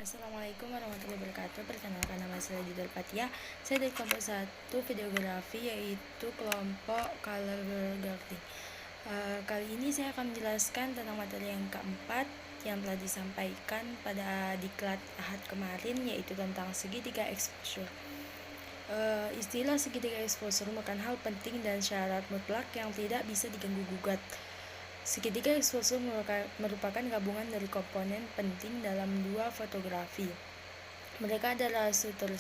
Assalamualaikum warahmatullahi wabarakatuh. Perkenalkan, nama saya Judel Fatia. Saya dari kelompok 1 videografi, yaitu kelompok color grading. Kali ini saya akan menjelaskan tentang materi yang keempat yang telah disampaikan pada diklat Ahad kemarin, yaitu tentang segitiga exposure. Istilah segitiga exposure merupakan hal penting dan syarat mutlak yang tidak bisa diganggu-gugat. Segitiga exposure merupakan gabungan dari komponen penting dalam dua fotografi. Mereka adalah shutter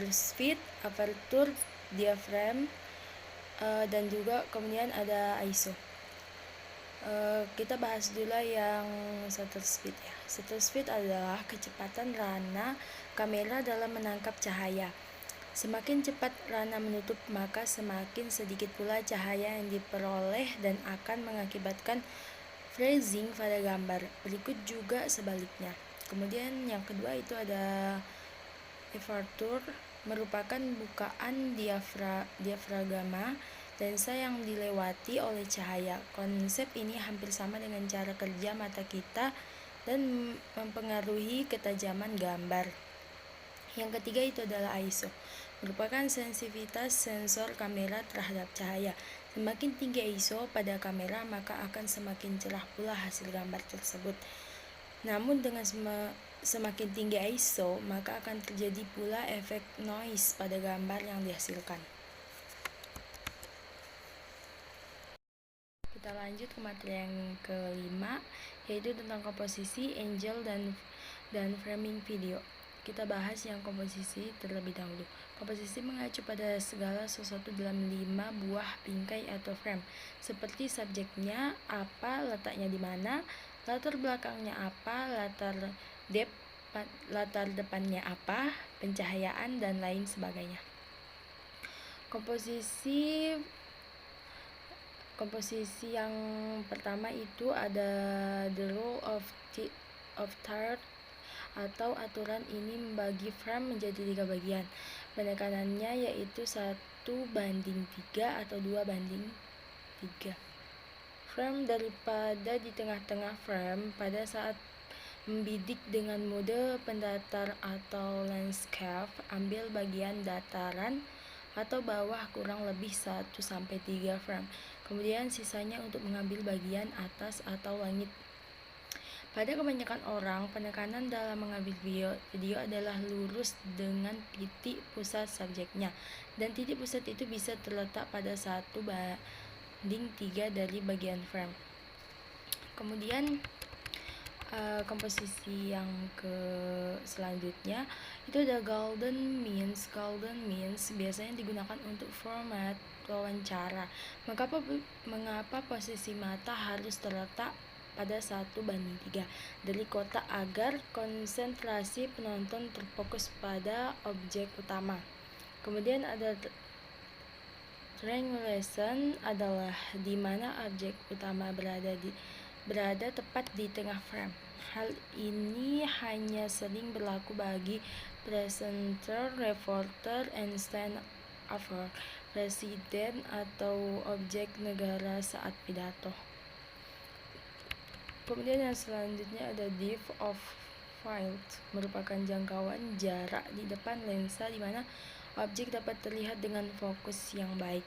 speed, aperture, diaphragm, dan juga kemudian ada ISO. Kita bahas dulu yang shutter speed ya. Shutter speed adalah kecepatan rana kamera dalam menangkap cahaya. Semakin cepat rana menutup, maka semakin sedikit pula cahaya yang diperoleh dan akan mengakibatkan freezing pada gambar. Berikut juga sebaliknya. Kemudian yang kedua itu ada aperture, merupakan bukaan diafragma lensa yang dilewati oleh cahaya. Konsep ini hampir sama dengan cara kerja mata kita dan mempengaruhi ketajaman gambar. Yang ketiga itu adalah ISO, merupakan sensitivitas sensor kamera terhadap cahaya. Semakin tinggi ISO pada kamera, maka akan semakin cerah pula hasil gambar tersebut. Namun dengan semakin tinggi ISO, maka akan terjadi pula efek noise pada gambar yang dihasilkan. Kita lanjut ke materi yang kelima, yaitu tentang komposisi, angle, dan framing video. Kita bahas yang komposisi terlebih dahulu. Komposisi mengacu pada segala sesuatu dalam 5 buah bingkai atau frame, seperti subjeknya apa, letaknya di mana, latar belakangnya apa, latar depannya apa, pencahayaan, dan lain sebagainya. Komposisi yang pertama itu ada the rule of third, atau aturan ini membagi frame menjadi 3 bagian. Penekanannya yaitu 1:3 atau 2:3. Frame daripada di tengah-tengah frame pada saat membidik dengan mode pendatar atau landscape, ambil bagian dataran atau bawah kurang lebih 1-3 frame. Kemudian sisanya untuk mengambil bagian atas atau langit. Pada kebanyakan orang, penekanan dalam mengambil video adalah lurus dengan titik pusat subjeknya, dan titik pusat itu bisa terletak pada 1:3 dari bagian frame. Kemudian komposisi yang selanjutnya itu ada golden means. Golden means biasanya digunakan untuk format wawancara. Mengapa posisi mata harus terletak pada 1:3 dari kotak agar konsentrasi penonton terfokus pada objek utama. Kemudian ada triangulation, adalah di mana objek utama berada tepat di tengah frame. Hal ini hanya sering berlaku bagi presenter, reporter, and stand-over, presiden, atau objek negara saat pidato. Kemudian yang selanjutnya ada depth of field, merupakan jangkauan jarak di depan lensa di mana objek dapat terlihat dengan fokus yang baik.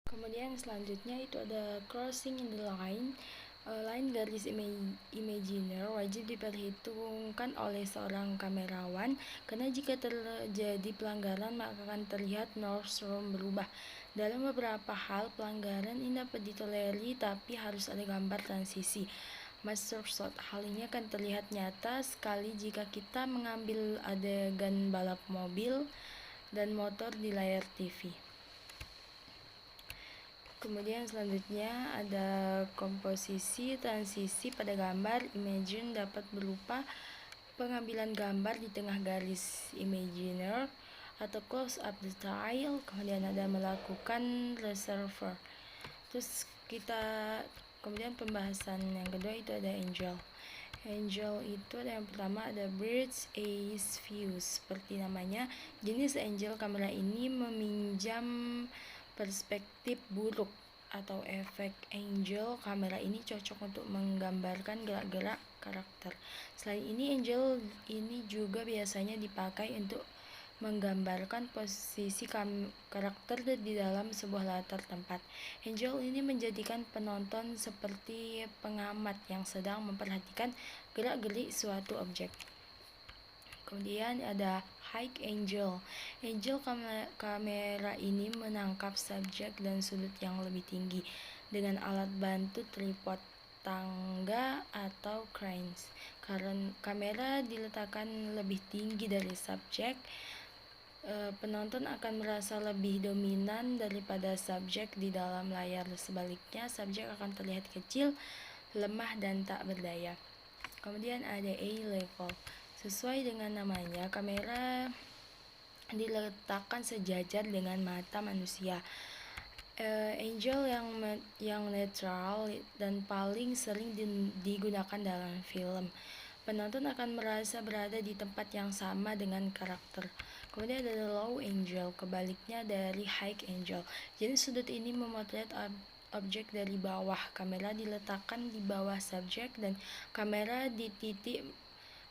Kemudian yang selanjutnya itu ada crossing in the line. Line garis imaginer wajib diperhitungkan oleh seorang kamerawan, karena jika terjadi pelanggaran maka akan terlihat northbound berubah. Dalam beberapa hal pelanggaran ini dapat ditolerir, tapi harus ada gambar transisi master shot. Hal ini akan terlihat nyata sekali jika kita mengambil adegan balap mobil dan motor di layar TV. Kemudian selanjutnya ada komposisi transisi pada gambar. Imagine dapat berupa pengambilan gambar di tengah garis imaginer atau close up detail. Kemudian ada melakukan reservoir. Kemudian pembahasan yang kedua itu ada angle. Angle itu ada yang pertama ada bird's eye view. Seperti namanya, jenis angle kamera ini meminjam perspektif buruk atau efek angle. Kamera ini cocok untuk menggambarkan gerak-gerak karakter. Selain ini, angel ini juga biasanya dipakai untuk menggambarkan posisi karakter di dalam sebuah latar tempat. Angel ini menjadikan penonton seperti pengamat yang sedang memperhatikan gerak-gerik suatu objek. Kemudian ada high angle. Angle kamera ini menangkap subjek dan sudut yang lebih tinggi dengan alat bantu tripod, tangga, atau cranes. Karena kamera diletakkan lebih tinggi dari subjek, penonton akan merasa lebih dominan daripada subjek di dalam layar. Sebaliknya, subjek akan terlihat kecil, lemah, dan tak berdaya. Kemudian ada eye level. Sesuai dengan namanya, kamera diletakkan sejajar dengan mata manusia. Angle yang netral dan paling sering digunakan dalam film. Penonton akan merasa berada di tempat yang sama dengan karakter. Kemudian ada low angle, kebaliknya dari high angle. Jadi sudut ini memotret objek dari bawah. Kamera diletakkan di bawah subjek dan kamera di titik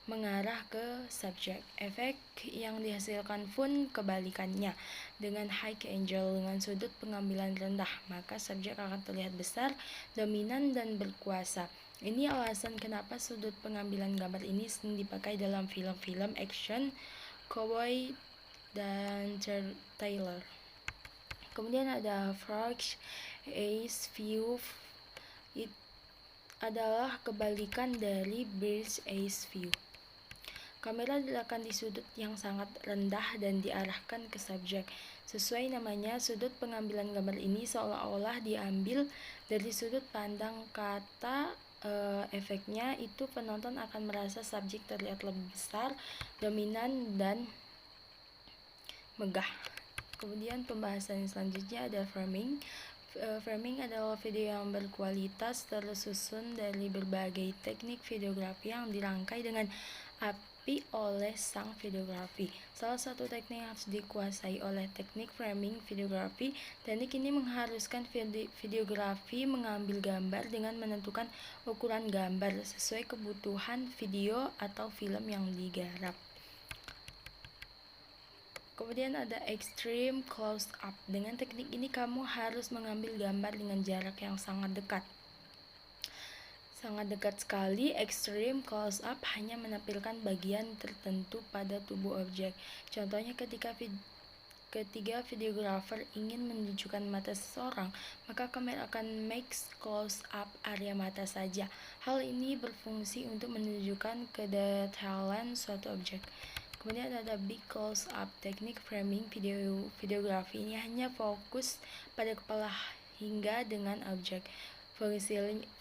mengarah ke subjek. Efek yang dihasilkan pun kebalikannya. Dengan high angle dengan sudut pengambilan rendah, maka subjek akan terlihat besar, dominan, dan berkuasa. Ini alasan kenapa sudut pengambilan gambar ini sering dipakai dalam film-film action, cowboy, dan thriller. Kemudian ada frog eyes view. It adalah kebalikan dari bird's eye view. Kamera diletakkan di sudut yang sangat rendah dan diarahkan ke subjek. Sesuai namanya, sudut pengambilan gambar ini seolah-olah diambil dari sudut pandang kata. Efeknya itu penonton akan merasa subjek terlihat lebih besar, dominan, dan megah. Kemudian pembahasan selanjutnya ada framing. Framing adalah video yang berkualitas tersusun dari berbagai teknik videografi yang dirangkai dengan api oleh sang videografi. Salah satu teknik yang harus dikuasai oleh teknik framing videografi. Teknik ini mengharuskan videografi mengambil gambar dengan menentukan ukuran gambar sesuai kebutuhan video atau film yang digarap. Kemudian ada extreme close up. Dengan teknik ini kamu harus mengambil gambar dengan jarak yang sangat dekat. Sangat dekat sekali. Extreme close up hanya menampilkan bagian tertentu pada tubuh objek. Contohnya ketika videographer ingin menunjukkan mata seseorang, maka kamera akan make close up area mata saja. Hal ini berfungsi untuk menunjukkan kedetailan suatu objek. Kemudian ada big close up. Teknik framing videografi ini hanya fokus pada kepala hingga dengan objek.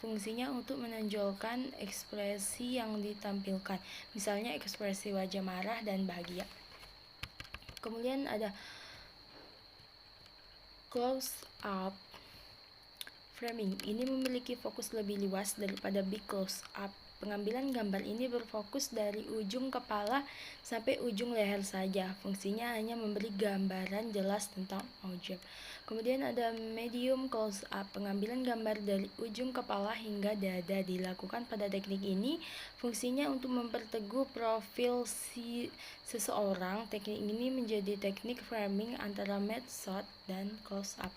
Fungsinya untuk menonjolkan ekspresi yang ditampilkan, misalnya ekspresi wajah marah dan bahagia. Kemudian ada close up framing. Ini memiliki fokus lebih luas daripada big close up. Pengambilan gambar ini berfokus dari ujung kepala sampai ujung leher saja. Fungsinya hanya memberi gambaran jelas tentang objek. Kemudian ada medium close up. Pengambilan gambar dari ujung kepala hingga dada dilakukan pada teknik ini. Fungsinya untuk memperteguh profil seseorang. Teknik ini menjadi teknik framing antara mid shot dan close up.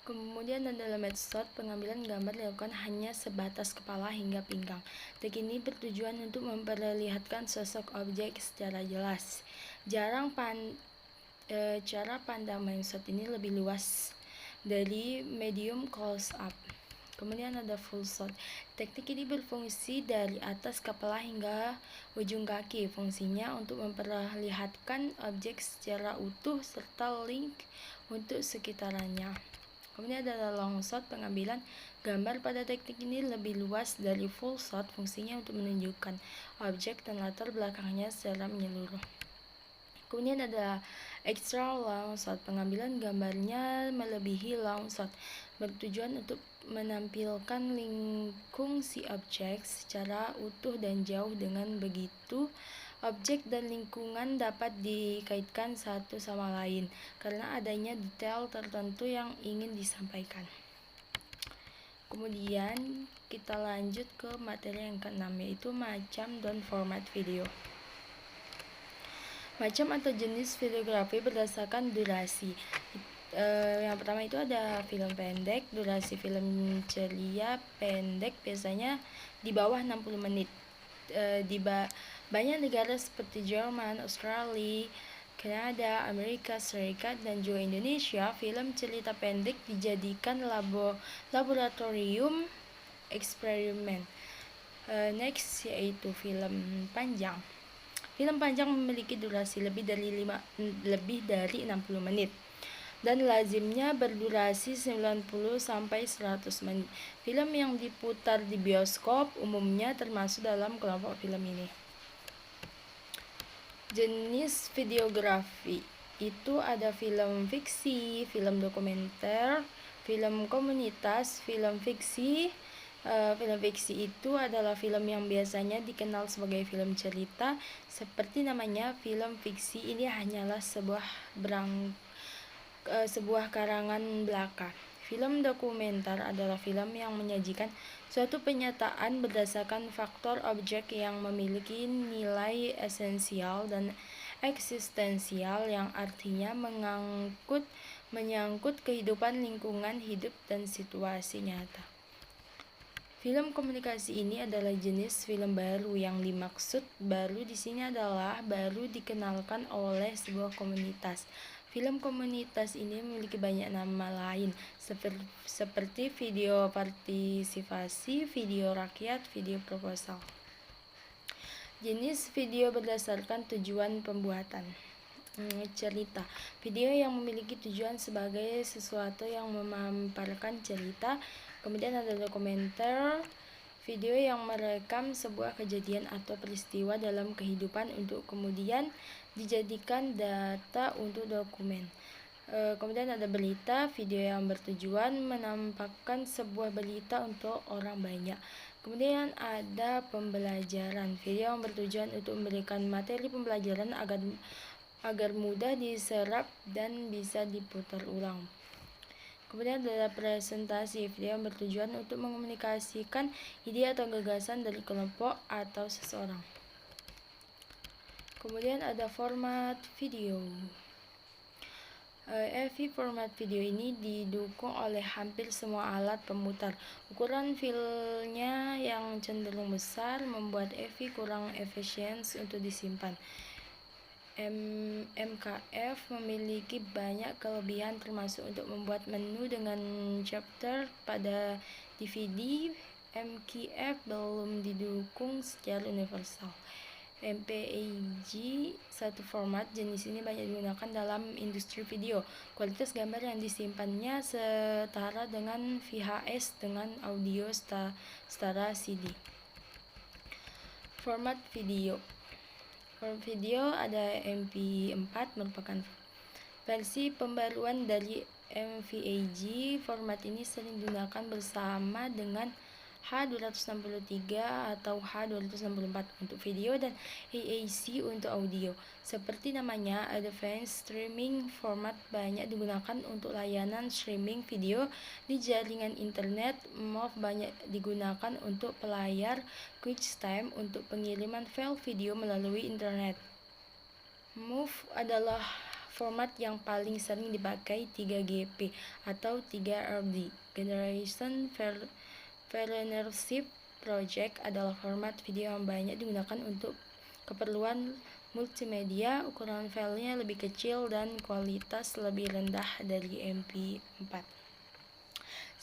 Kemudian dalam shot, pengambilan gambar dilakukan hanya sebatas kepala hingga pinggang. Teknik ini bertujuan untuk memperlihatkan sosok objek secara jelas. Cara pandang main shot ini lebih luas dari medium close up. Kemudian ada full shot. Teknik ini berfungsi dari atas kepala hingga ujung kaki. Fungsinya untuk memperlihatkan objek secara utuh serta link untuk sekitarannya. Kemudian ada long shot. Pengambilan gambar pada teknik ini lebih luas dari full shot. Fungsinya untuk menunjukkan objek dan latar belakangnya secara menyeluruh. Kemudian ada extra long shot. Pengambilan gambarnya melebihi long shot, bertujuan untuk menampilkan lingkung si objek secara utuh dan jauh. Dengan begitu, objek dan lingkungan dapat dikaitkan satu sama lain karena adanya detail tertentu yang ingin disampaikan. Kemudian kita lanjut ke materi yang keenam, yaitu macam dan format video. Macam atau jenis videografi berdasarkan durasi. Yang pertama itu ada film pendek. Durasi film ceria pendek biasanya di bawah 60 menit. Di banyak negara seperti Jerman, Australia, Kanada, Amerika Serikat, dan juga Indonesia, film cerita pendek dijadikan laboratorium eksperimen. Next yaitu film panjang. Film panjang memiliki durasi lebih dari 60 menit dan lazimnya berdurasi 90 sampai 100 menit. Film yang diputar di bioskop umumnya termasuk dalam kelompok film ini. Jenis videografi itu ada film fiksi, film dokumenter, film komunitas, film fiksi. Film fiksi itu adalah film yang biasanya dikenal sebagai film cerita. Seperti namanya, film fiksi ini hanyalah sebuah karangan belaka. Film dokumenter adalah film yang menyajikan suatu penyataan berdasarkan faktor objek yang memiliki nilai esensial dan eksistensial, yang artinya menyangkut kehidupan, lingkungan hidup, dan situasi nyata. Film komunikasi ini adalah jenis film baru. Yang dimaksud baru di sini adalah baru dikenalkan oleh sebuah komunitas. Film komunitas ini memiliki banyak nama lain, seperti video partisipasi, video rakyat, video proposal. Jenis video berdasarkan tujuan pembuatan. Cerita. Video yang memiliki tujuan sebagai sesuatu yang memaparkan cerita. Kemudian ada dokumenter, video yang merekam sebuah kejadian atau peristiwa dalam kehidupan untuk kemudian dijadikan data untuk dokumen. Kemudian ada berita, video yang bertujuan menampakkan sebuah berita untuk orang banyak. Kemudian ada pembelajaran, video yang bertujuan untuk memberikan materi pembelajaran agar mudah diserap dan bisa diputar ulang. Kemudian ada presentasi, video yang bertujuan untuk mengomunikasikan ide atau gagasan dari kelompok atau seseorang. Kemudian ada format video. AV format video ini didukung oleh hampir semua alat pemutar. Ukuran filenya yang cenderung besar membuat AV kurang efisien untuk disimpan. MKF memiliki banyak kelebihan, termasuk untuk membuat menu dengan chapter pada DVD. MKF belum didukung secara universal. MPEG satu format jenis ini banyak digunakan dalam industri video. Kualitas gambar yang disimpannya setara dengan VHS dengan audio setara CD. Format video. Format video ada MP4, merupakan versi pembaruan dari MVAG. Format ini sering digunakan bersama dengan H263 atau H264 untuk video dan AAC untuk audio. Seperti namanya, Advanced Streaming Format banyak digunakan untuk layanan streaming video di jaringan internet. MOV banyak digunakan untuk pelayar QuickTime untuk pengiriman file video melalui internet. MOV adalah format yang paling sering dipakai 3GP atau 3RD. Generation Partnership Project adalah format video yang banyak digunakan untuk keperluan multimedia. Ukuran filenya lebih kecil dan kualitas lebih rendah dari MP4.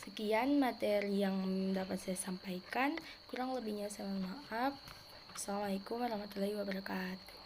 Sekian materi yang dapat saya sampaikan. Kurang lebihnya saya mohon maaf. Assalamualaikum warahmatullahi wabarakatuh.